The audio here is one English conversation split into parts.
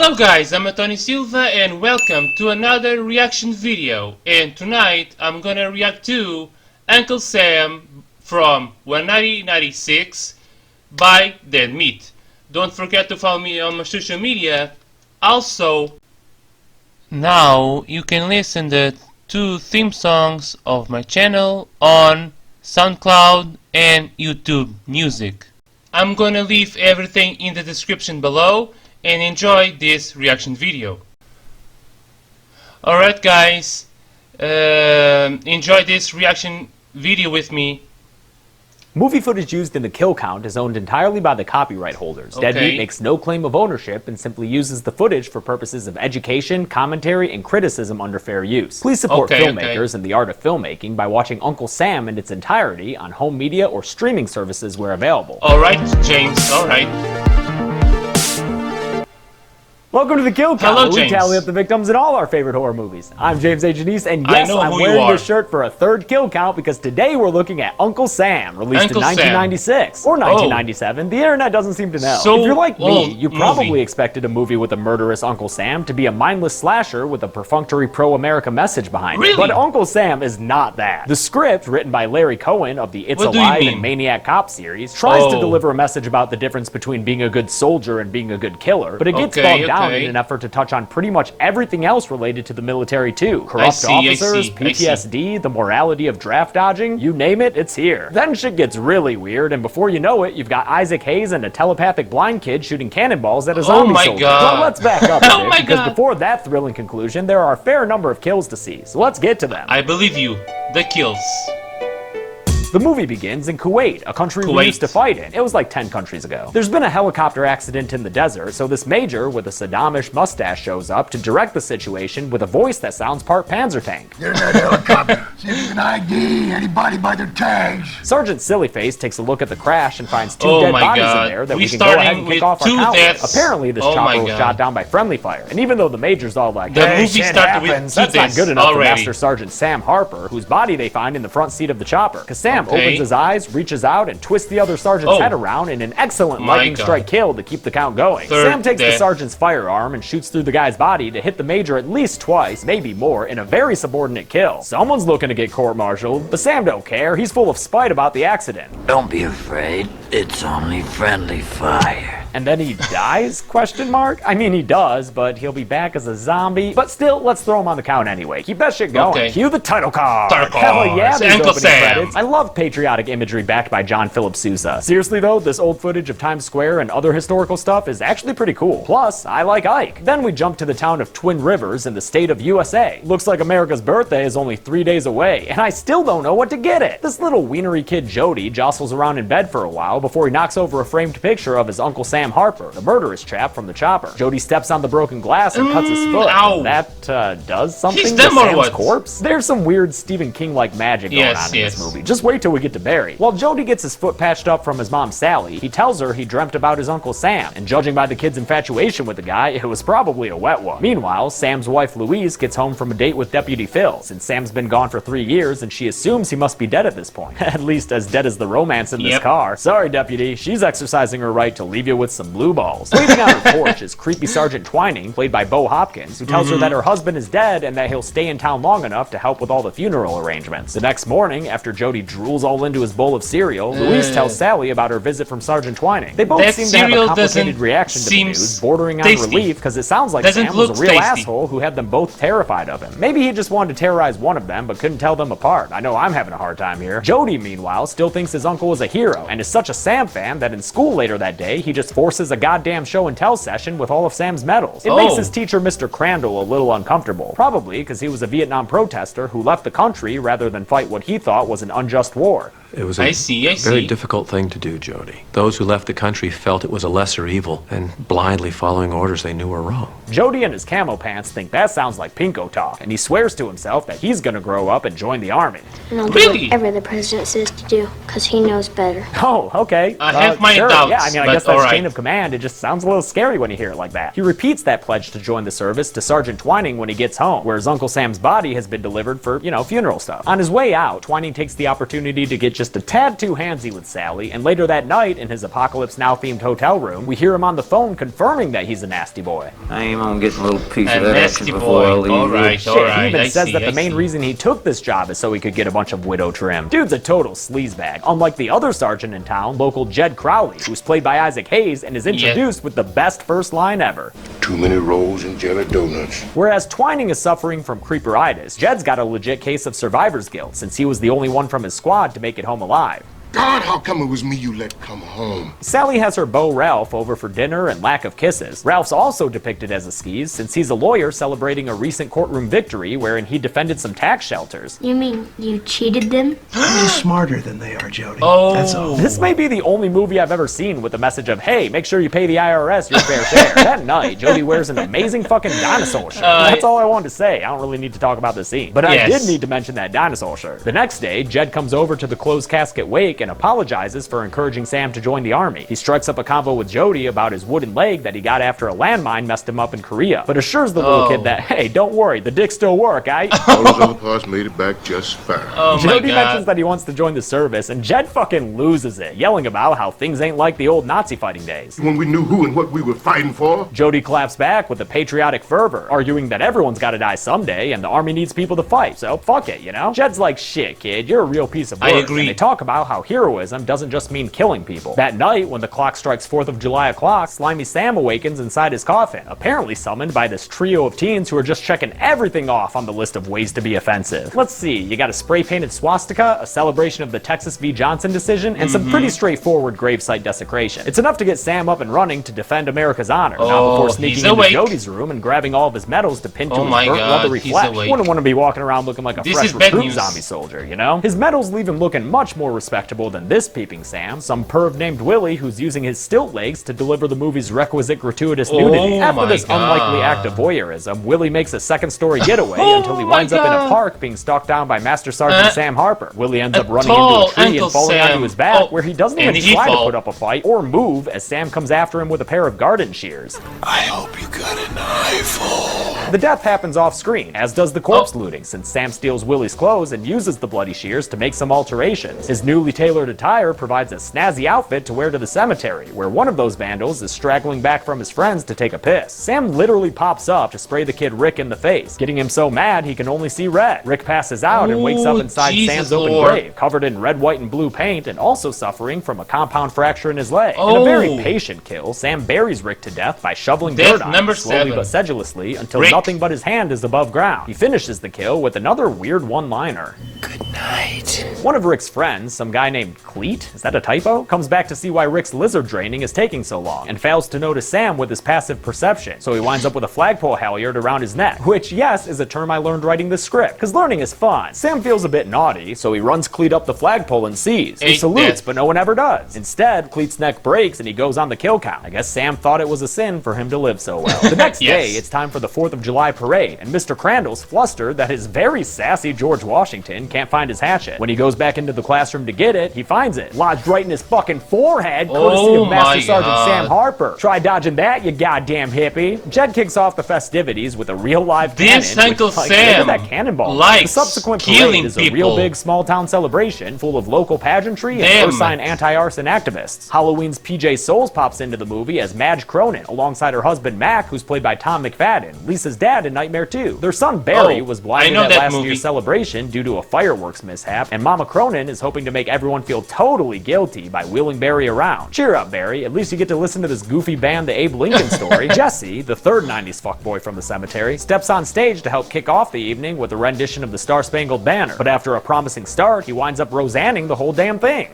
Hello guys, I'm Antonio Silva and welcome to another reaction video, and tonight I'm gonna react to Uncle Sam from 1996 by Dead Meat. Don't forget to follow me on my social media. Also, now you can listen to 2 theme songs of my channel on SoundCloud and YouTube Music. I'm gonna leave everything in the description below, and enjoy this reaction video. Alright guys, enjoy this reaction video with me. Movie footage used in the kill count is owned entirely by the copyright holders. Okay. Dead Meat makes no claim of ownership and simply uses the footage for purposes of education, commentary, and criticism under fair use. Please support filmmakers and the art of filmmaking by watching Uncle Sam in its entirety on home media or streaming services where available. Alright James, alright. Welcome to the Kill Count, Hello, where we James. tally up the victims in all our favorite horror movies. I'm James A. Janice, and I yes, know I'm who you wearing are. this shirt for a third Kill Count because today we're looking at Uncle Sam, released Uncle in 1996 or 1997. The internet doesn't seem to know. So if you're like me, old you probably movie. expected a movie with a murderous Uncle Sam to be a mindless slasher with a perfunctory pro-America message behind it. But Uncle Sam is not that. The script, written by Larry Cohen of the It's What do you Alive mean? and Maniac Cop series, tries to deliver a message about the difference between being a good soldier and being a good killer, but it gets bogged down in an effort to touch on pretty much everything else related to the military too. Corrupt officers, PTSD, the morality of draft dodging, you name it, it's here. Then shit gets really weird, and before you know it, you've got Isaac Hayes and a telepathic blind kid shooting cannonballs at a zombie soldier. Well, let's back up a bit, because before that thrilling conclusion, there are a fair number of kills to see, so let's get to them. I believe you. The kills. The movie begins in Kuwait, a country we used to fight in. It was like 10 countries ago. There's been a helicopter accident in the desert, so this major with a Saddamish mustache shows up to direct the situation with a voice that sounds part panzer tank. There's that helicopter. See if you can ID anybody by their tags. Sergeant Sillyface takes a look at the crash and finds 2 Oh dead my bodies God. in there that we can Starting go ahead and kick with off our 2 count. deaths. Apparently this Oh my chopper was God. shot down by friendly fire, and even though the major's all like, The hey, movie shit started with happens, 2 that's not deaths good enough for already. Master Sergeant Sam Harper, whose body they find in the front seat of the chopper. Cause Sam opens his eyes, reaches out, and twists the other sergeant's head around in an excellent lightning strike kill to keep the count going. Sam takes the sergeant's firearm and shoots through the guy's body to hit the major at least twice, maybe more, in a very subordinate kill. Someone's looking to get court-martialed, but Sam don't care. He's full of spite about the accident. Don't be afraid. It's only friendly fire. And then he dies? Question mark? I mean, he does, but he'll be back as a zombie. But still, let's throw him on the count anyway. Keep that shit going. Cue the title card. Title Hell yeah, card. these Uncle opening Sam. credits. I love patriotic imagery backed by John Philip Sousa. Seriously though, this old footage of Times Square and other historical stuff is actually pretty cool. Plus, I like Ike. Then we jump to the town of Twin Rivers in the state of USA. Looks like America's birthday is only 3 days away, and I still don't know what to get it. This little wienery kid Jody jostles around in bed for a while before he knocks over a framed picture of his Uncle Sam Harper, the murderous chap from the chopper. Jody steps on the broken glass and cuts his foot. Ow. That does something He's to them or Sam's what? corpse? There's some weird Stephen King-like magic going on in this movie. Just wait till we get to Barry. While Jody gets his foot patched up from his mom Sally, he tells her he dreamt about his Uncle Sam, and judging by the kid's infatuation with the guy, it was probably a wet one. Meanwhile, Sam's wife Louise gets home from a date with Deputy Phil, since Sam's been gone for 3 years and she assumes he must be dead at this point. At least as dead as the romance in this car. Sorry, Deputy, she's exercising her right to leave you with some blue balls. Waiting on her porch is creepy Sergeant Twining, played by Bo Hopkins, who tells her that her husband is dead and that he'll stay in town long enough to help with all the funeral arrangements. The next morning, after Jody drools all into his bowl of cereal, Louise tells Sally about her visit from Sergeant Twining. They both seem to have a complicated reaction to the news, bordering on relief, because it sounds like Sam was a real asshole who had them both terrified of him. Maybe he just wanted to terrorize one of them, but couldn't tell them apart. I know I'm having a hard time here. Jody, meanwhile, still thinks his uncle is a hero, and is such a Sam fan that in school later that day, he just forces a goddamn show and tell session with all of Sam's medals. It makes his teacher, Mr. Crandall, a little uncomfortable. Probably because he was a Vietnam protester who left the country rather than fight what he thought was an unjust war. It was a very difficult thing to do, Jody. Those who left the country felt it was a lesser evil, and blindly following orders they knew were wrong. Jody and his camo pants think that sounds like Pinko talk, and he swears to himself that he's gonna grow up and join the army. And I'll do whatever the president says to do, because he knows better. Oh, okay. I have my sure. doubts, Yeah, I mean, I but guess that's alright. chain of command. It just sounds a little scary when you hear it like that. He repeats that pledge to join the service to Sergeant Twining when he gets home, where his Uncle Sam's body has been delivered for, funeral stuff. On his way out, Twining takes the opportunity opportunity to get just a tad too handsy with Sally, and later that night, in his Apocalypse Now themed hotel room, we hear him on the phone confirming that he's a nasty boy. I aim on getting a little piece of that action before I leave. Alright, He even says that the main reason he took this job is so he could get a bunch of widow trim. Dude's a total sleazebag. Unlike the other sergeant in town, local Jed Crowley, who's played by Isaac Hayes and is introduced with the best first line ever. Too many rolls and jelly donuts. Whereas Twining is suffering from creeperitis, Jed's got a legit case of survivor's guilt, since he was the only one from his squad to make it home alive. God, how come it was me you let come home? Sally has her beau Ralph over for dinner and lack of kisses. Ralph's also depicted as a skis, since he's a lawyer celebrating a recent courtroom victory wherein he defended some tax shelters. You mean you cheated them? I'm smarter than they are, Jody. Oh. That's all. This may be the only movie I've ever seen with the message of, hey, make sure you pay the IRS your fair share. That night, Jody wears an amazing fucking dinosaur shirt. That's all I wanted to say. I don't really need to talk about the scene. But I did need to mention that dinosaur shirt. The next day, Jed comes over to the closed casket wake and apologizes for encouraging Sam to join the army. He strikes up a convo with Jody about his wooden leg that he got after a landmine messed him up in Korea, but assures the little kid that, hey, don't worry, the dick still work, aight? All those other parts made it back just fine. Jody mentions that he wants to join the service, and Jed fucking loses it, yelling about how things ain't like the old Nazi fighting days. When we knew who and what we were fighting for? Jody claps back with a patriotic fervor, arguing that everyone's gotta die someday, and the army needs people to fight, so fuck it, you know? Jed's like, shit, kid, you're a real piece of work. I agree. And they talk about how heroism doesn't just mean killing people. That night, when the clock strikes 4th of July o'clock, Slimy Sam awakens inside his coffin, apparently summoned by this trio of teens who are just checking everything off on the list of ways to be offensive. Let's see, you got a spray-painted swastika, a celebration of the Texas v. Johnson decision, and some pretty straightforward gravesite desecration. It's enough to get Sam up and running to defend America's honor, not before sneaking into Jody's room and grabbing all of his medals to pin to his burnt leathery flesh. Wouldn't want to be walking around looking like a fresh recruit zombie soldier, you know? His medals leave him looking much more respectable than this peeping Sam, some perv named Willie who's using his stilt legs to deliver the movie's requisite gratuitous nudity. After this unlikely act of voyeurism, Willie makes a second-story getaway until he winds up in a park being stalked down by Master Sergeant Sam Harper. Willie ends up running into a tree and falling onto his back, where he doesn't even try to put up a fight or move as Sam comes after him with a pair of garden shears. I hope you got an eyeful. The death happens off-screen, as does the corpse looting, since Sam steals Willie's clothes and uses the bloody shears to make some alterations. His newly tailored attire provides a snazzy outfit to wear to the cemetery, where one of those vandals is straggling back from his friends to take a piss. Sam literally pops up to spray the kid Rick in the face, getting him so mad he can only see red. Rick passes out and wakes up inside Sam's open grave, covered in red, white, and blue paint, and also suffering from a compound fracture in his leg. In a very patient kill, Sam buries Rick to death by shoveling dirt on him, slowly but sedulously, until nothing but his hand is above ground. He finishes the kill with another weird one-liner. Good night. One of Rick's friends, some guy named Cleet, is that a typo? Comes back to see why Rick's lizard draining is taking so long, and fails to notice Sam with his passive perception, so he winds up with a flagpole halyard around his neck, which, yes, is a term I learned writing this script, because learning is fun. Sam feels a bit naughty, so he runs Cleet up the flagpole and sees. He salutes, but no one ever does. Instead, Cleet's neck breaks and he goes on the kill count. I guess Sam thought it was a sin for him to live so well. The next day, it's time for the 4th of July parade, and Mr. Crandall's flustered that his very sassy George Washington can't find his hatchet. When he goes back into the classroom to get it, he finds it, lodged right in his fucking forehead, courtesy of Master Sergeant Sam Harper. Try dodging that, you goddamn hippie. Jed kicks off the festivities with a real live cannon. This Uncle Sam that cannonball. likes the subsequent killing parade is a people. real big small town celebration full of local pageantry and Ursine anti-arson activists. Halloween's PJ Souls pops into the movie as Madge Cronin, alongside her husband Mac, who's played by Tom McFadden, Lisa's dad in Nightmare 2. Their son Barry was blinded at last year's celebration due to a fireworks mishap, and Mama Cronin is hoping to make everyone feel totally guilty by wheeling Barry around. Cheer up, Barry. At least you get to listen to this goofy band, the Abe Lincoln Story. Jesse, the third 90s fuckboy from the cemetery, steps on stage to help kick off the evening with a rendition of the Star-Spangled Banner. But after a promising start, he winds up Rosanning the whole damn thing.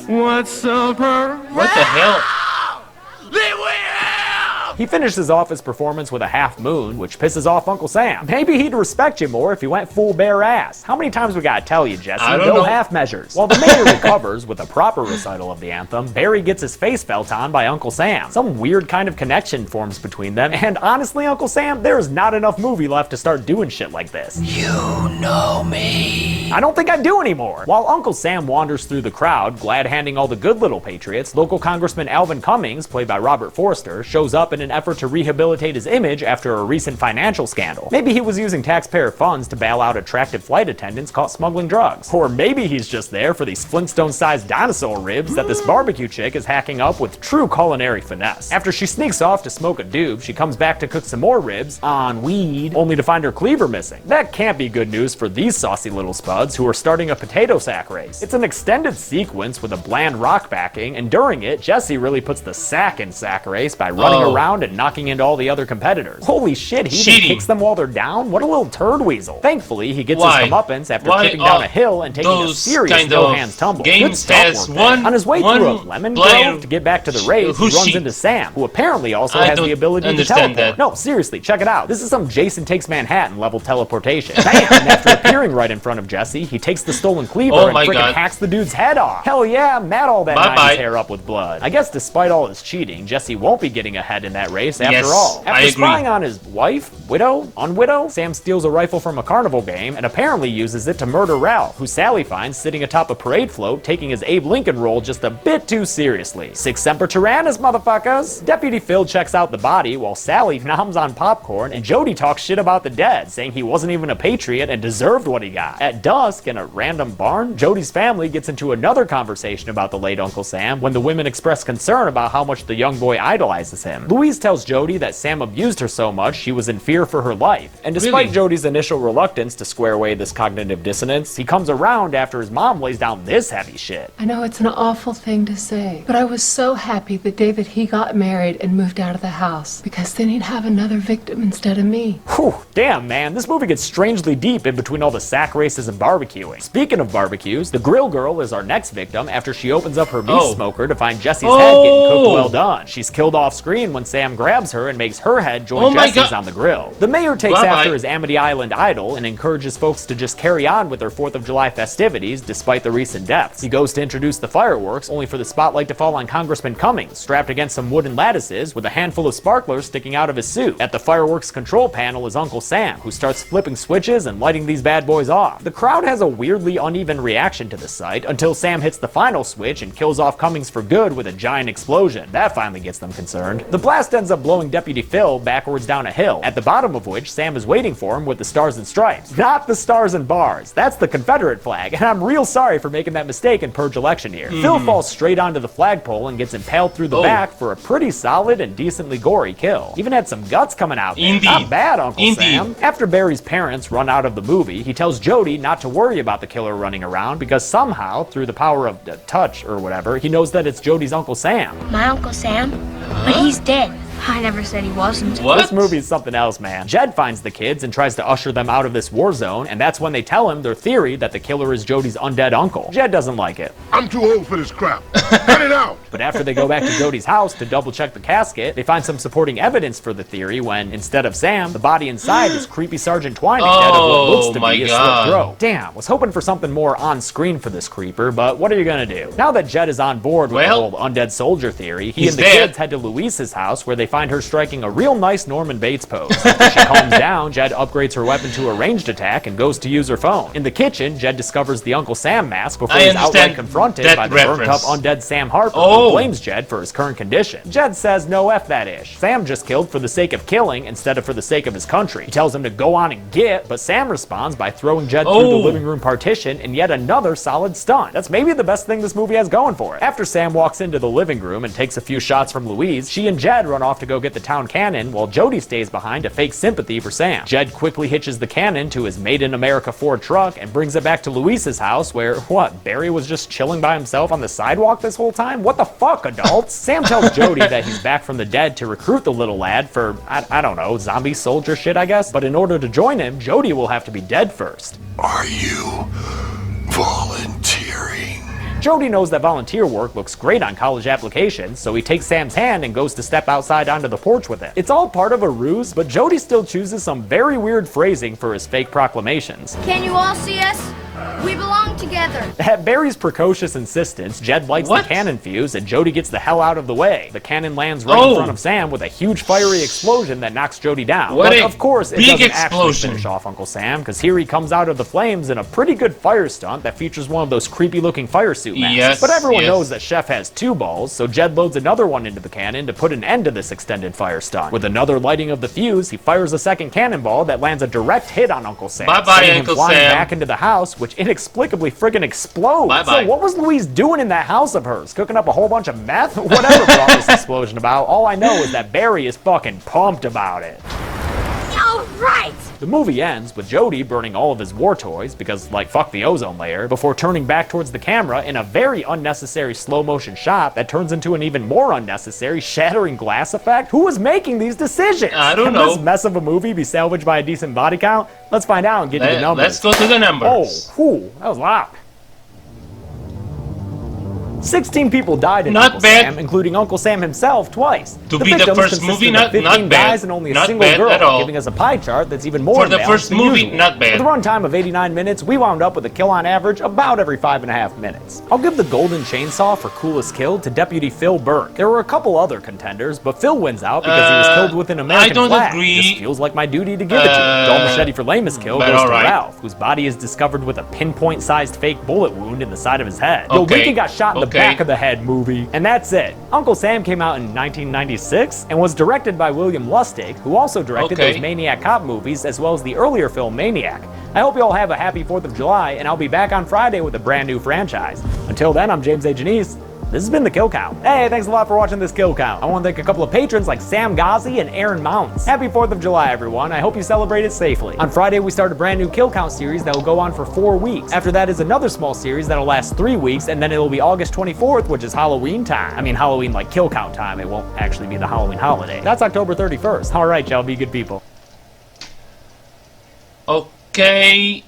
What's up, What the hell? He finishes off his performance with a half moon, which pisses off Uncle Sam. Maybe he'd respect you more if you went full bare ass. How many times we gotta tell you, Jesse? No half measures. While the mayor recovers with a proper recital of the anthem, Barry gets his face felt on by Uncle Sam. Some weird kind of connection forms between them, and honestly, Uncle Sam, there is not enough movie left to start doing shit like this. You know me. I don't think I do anymore. While Uncle Sam wanders through the crowd, glad handing all the good little patriots, local Congressman Alvin Cummings, played by Robert Forster, shows up in an an effort to rehabilitate his image after a recent financial scandal. Maybe he was using taxpayer funds to bail out attractive flight attendants caught smuggling drugs. Or maybe he's just there for these Flintstone-sized dinosaur ribs that this barbecue chick is hacking up with true culinary finesse. After she sneaks off to smoke a doob, she comes back to cook some more ribs on weed, only to find her cleaver missing. That can't be good news for these saucy little spuds who are starting a potato sack race. It's an extended sequence with a bland rock backing, and during it, Jesse really puts the sack in sack race by running around and knocking into all the other competitors. Holy shit, he even kicks them while they're down? What a little turd weasel. Thankfully, he gets his comeuppance after tripping down a hill and taking a serious no-hands tumble. Good stunt work there. On his way through a lemon grove to get back to the race, he runs into Sam, who apparently also has the ability to teleport. No, seriously, check it out. This is some Jason Takes Manhattan level teleportation. Bam! And after appearing right in front of Jesse, he takes the stolen cleaver and freaking hacks the dude's head off. Hell yeah, mat all that 90s hair up with blood. I guess despite all his cheating, Jesse won't be getting ahead in that race after all. After spying on his wife, widow, unwidow, Sam steals a rifle from a carnival game and apparently uses it to murder Ralph, who Sally finds sitting atop a parade float taking his Abe Lincoln role just a bit too seriously. Sic Semper Tyrannis, motherfuckers! Deputy Phil checks out the body while Sally noms on popcorn and Jody talks shit about the dead, saying he wasn't even a patriot and deserved what he got. At dusk, in a random barn, Jody's family gets into another conversation about the late Uncle Sam when the women express concern about how much the young boy idolizes him. Louise tells Jody that Sam abused her so much she was in fear for her life. And despite Jody's initial reluctance to square away this cognitive dissonance, he comes around after his mom lays down this heavy shit. I know it's an awful thing to say, but I was so happy the day that he got married and moved out of the house, because then he'd have another victim instead of me. Whew, damn man, this movie gets strangely deep in between all the sack races and barbecuing. Speaking of barbecues, the grill girl is our next victim after she opens up her meat smoker to find Jesse's head getting cooked well done. She's killed off screen when Sam grabs her and makes her head join Jesse's on the grill. The mayor takes after his Amity Island idol and encourages folks to just carry on with their 4th of July festivities despite the recent deaths. He goes to introduce the fireworks, only for the spotlight to fall on Congressman Cummings, strapped against some wooden lattices with a handful of sparklers sticking out of his suit. At the fireworks control panel is Uncle Sam, who starts flipping switches and lighting these bad boys off. The crowd has a weirdly uneven reaction to the sight until Sam hits the final switch and kills off Cummings for good with a giant explosion. That finally gets them concerned. The blast ends up blowing Deputy Phil backwards down a hill, at the bottom of which Sam is waiting for him with the stars and stripes. Not the stars and bars. That's the Confederate flag, and I'm real sorry for making that mistake in Purge election year. Phil falls straight onto the flagpole and gets impaled through the back for a pretty solid and decently gory kill. Even had some guts coming out there. Not bad, Uncle Sam. After Barry's parents run out of the movie, he tells Jody not to worry about the killer running around because somehow, through the power of touch or whatever, he knows that it's Jody's Uncle Sam. My Uncle Sam? But he's dead. I never said he wasn't. What? This movie's something else, man. Jed finds the kids and tries to usher them out of this war zone, and that's when they tell him their theory that the killer is Jody's undead uncle. Jed doesn't like it. I'm too old for this crap. Cut it out! But after they go back to Jody's house to double check the casket, they find some supporting evidence for the theory when, instead of Sam, the body inside is creepy Sergeant Twining dead of what looks to be a slit throat. Damn, was hoping for something more on screen for this creeper, but what are you gonna do? Now that Jed is on board with the whole undead soldier theory, he and the kids head to Louise's house where they find her striking a real nice Norman Bates pose. After she calms down, Jed upgrades her weapon to a ranged attack and goes to use her phone. In the kitchen, Jed discovers the Uncle Sam mask before he's outright confronted by the burnt-up undead Sam Harper, who blames Jed for his current condition. Jed says no F that ish. Sam just killed for the sake of killing instead of for the sake of his country. He tells him to go on and get, but Sam responds by throwing Jed through the living room partition in yet another solid stunt. That's maybe the best thing this movie has going for it. After Sam walks into the living room and takes a few shots from Louise, she and Jed run off to go get the town cannon while Jody stays behind to fake sympathy for Sam. Jed quickly hitches the cannon to his Made in America Ford truck and brings it back to Louise's house where, what, Barry was just chilling by himself on the sidewalk this whole time? What the fuck, adults? Sam tells Jody that he's back from the dead to recruit the little lad for, I don't know, zombie soldier shit, I guess? But in order to join him, Jody will have to be dead first. Are you volunteering? Jody knows that volunteer work looks great on college applications, so he takes Sam's hand and goes to step outside onto the porch with it. It's all part of a ruse, but Jody still chooses some very weird phrasing for his fake proclamations. Can you all see us? We belong together. At Barry's precocious insistence, Jed lights the cannon fuse and Jody gets the hell out of the way. The cannon lands right in front of Sam with a huge fiery explosion that knocks Jody down. But of course, it doesn't actually finish off Uncle Sam, because here he comes out of the flames in a pretty good fire stunt that features one of those creepy looking fire suit masks. But everyone knows that Chef has 2 balls, so Jed loads another one into the cannon to put an end to this extended fire stunt. With another lighting of the fuse, he fires a second cannonball that lands a direct hit on Uncle Sam, sending him flying back into the house, which inexplicably friggin' explodes. So what was Louise doing in that house of hers? Cooking up a whole bunch of meth? Whatever brought this explosion about, all I know is that Barry is fucking pumped about it. All right. The movie ends with Jody burning all of his war toys, because, like, fuck the ozone layer, before turning back towards the camera in a very unnecessary slow motion shot that turns into an even more unnecessary shattering glass effect. Who was making these decisions? I don't know. Can this mess of a movie be salvaged by a decent body count? Let's find out and get to the numbers. Let's go to the numbers. Oh, whew, that was loud. 16 people died in Uncle Sam, including Uncle Sam himself twice. To be the first movie, not bad. Guys and only a single girl, giving us a pie chart that's even more for the first movie, not bad. With a runtime of 89 minutes, we wound up with a kill on average about every 5.5 minutes. I'll give the golden chainsaw for coolest kill to Deputy Phil Burke. There were a couple other contenders, but Phil wins out because he was killed with an American flag. Just feels like my duty to give it to him. Dull machete for lamest kill goes to Ralph, whose body is discovered with a pinpoint-sized fake bullet wound in the side of his head. Yo, Lincoln got shot in the back of the head. Movie. And that's it. Uncle Sam came out in 1996 and was directed by William Lustig, who also directed those Maniac Cop movies as well as the earlier film Maniac. I hope you all have a happy 4th of July, and I'll be back on Friday with a brand new franchise. Until then, I'm James A. Janice. This has been The Kill Count. Hey, thanks a lot for watching this Kill Count. I want to thank a couple of patrons like Sam Ghazi and Aaron Mounts. Happy 4th of July, everyone. I hope you celebrate it safely. On Friday, we start a brand new Kill Count series that will go on for 4 weeks. After that is another small series that'll last 3 weeks, and then it'll be August 24th, which is Halloween time. I mean, Halloween like Kill Count time. It won't actually be the Halloween holiday. That's October 31st. All right, y'all, be good people. Okay,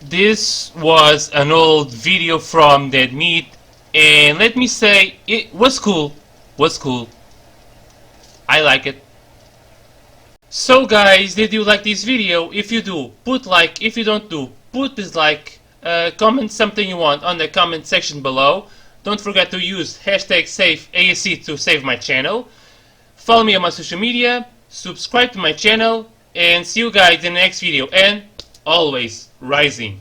this was an old video from Dead Meat. And let me say, it was cool. I like it. So guys, did you like this video? If you do, put like. If you don't do, put dislike. Comment something you want on the comment section below. Don't forget to use #SaveASC to save my channel. Follow me on my social media. Subscribe to my channel. And see you guys in the next video. And always rising.